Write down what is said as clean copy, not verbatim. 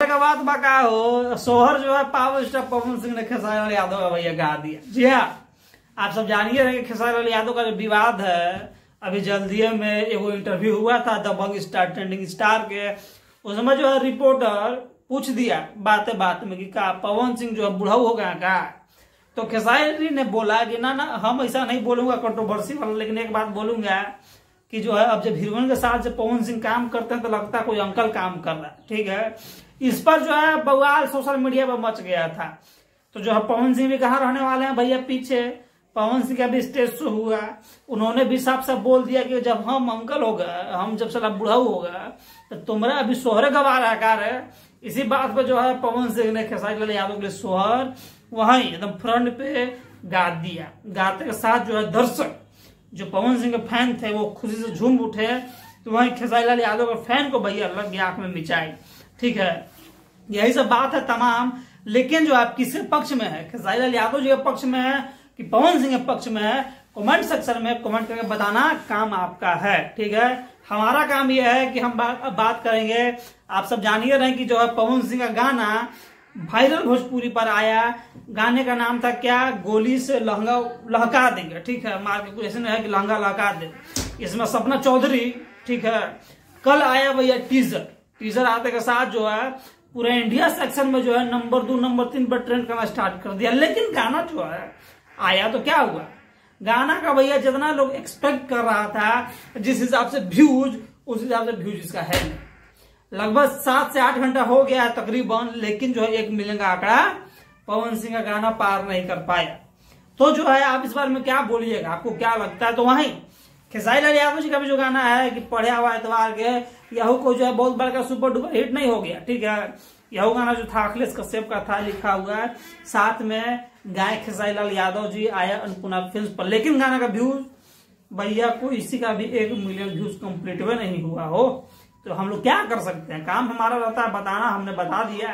का बात बका हो, सोहर जो है पावर स्टार पवन सिंह ने खेसारी लाल यादव का भैया गा दिया। जी हाँ, आप सब जानिए रहे कि खेसारी लाल यादव का जो विवाद है, अभी जल्दी में एगो इंटरव्यू हुआ था दबंग स्टार ट्रेंडिंग स्टार के, उसमें जो है रिपोर्टर पूछ दिया बातें बात में कि का पवन सिंह जो है बुढ़ऊ हो गया का। तो खेसारी ने बोला कि ना हम ऐसा नहीं बोलूंगा कंट्रोवर्सी वाला, लेकिन एक बात बोलूंगा कि जो है अब जब हीरोइन के साथ जब पवन सिंह काम करते हैं तो लगता है कोई अंकल काम कर रहा है। ठीक है, इस पर जो है बवाल सोशल मीडिया पर मच गया था। तो जो है पवन सिंह भी कहाँ रहने वाले हैं भैया, पीछे पवन सिंह का भी स्टेज शो हुआ, उन्होंने भी साफ साफ बोल दिया कि जब हम अंकल होगा, हम जब साला बुढ़ाऊ होगा तो तुम्हारा अभी सोहर गवा रहा कार है। इसी बात पे जो है पवन सिंह ने खेसारी लाल यादव के लिए सोहर वहीं एकदम फ्रंट पे गा दिया। गाते के साथ जो है दर्शक जो पवन सिंह के फैन थे वो खुशी से झूम उठे, तो वहीं खेसारी लाल यादव के फैन को भैया लग गया आंख में मिचाई। ठीक है, यही सब बात है तमाम। लेकिन जो आप किसके पक्ष में है, खेसारी लाल यादव जी के पक्ष में है कि पवन सिंह के पक्ष में है, कमेंट सेक्शन में कमेंट करके बताना काम आपका है। ठीक है, हमारा काम यह है कि हम बात करेंगे। आप सब जानिए रहे कि जो है पवन सिंह का गाना वायरल भोजपुरी पर आया, गाने का नाम था क्या, गोली से लहंगा लहका देंगे। ठीक है, मार के कुछ ऐसे नहीं है कि लहंगा लहका दे। इसमें सपना चौधरी, ठीक है, कल आया भैया टीजर आते के साथ जो है पूरे इंडिया सेक्शन में जो है नंबर 2 नंबर 3 पर ट्रेंड करना स्टार्ट कर दिया। लेकिन गाना जो है आया तो क्या हुआ, गाना का भैया जितना लोग एक्सपेक्ट कर रहा था जिस हिसाब से व्यूज, उस हिसाब से व्यूज इसका है नहीं। लगभग 7 से 8 घंटा हो गया है तकरीबन, लेकिन जो है 1 मिलियन का आंकड़ा पवन सिंह का गाना पार नहीं कर पाया। तो जो है आप इस बारे में क्या बोलिएगा, आपको क्या लगता है। तो वहीं खेसारी लाल यादव जी का भी जो गाना है कि पढ़े हुआ एतवार के, यहू को जो है बहुत बड़ा सुपर डुपर हिट नहीं हो गया। ठीक है, यहू गाना जो था अखिलेश कश्यप का था, लिखा हुआ है, साथ में गाय खेसारी लाल यादव जी आया अन्नपूर्णा फिल्म पर। लेकिन गाना का व्यूज भैया को इसी का भी 1 मिलियन व्यूज कंप्लीट नहीं हुआ हो। तो हम लोग क्या कर सकते हैं, काम हमारा रहता है बताना, हमने बता दिया।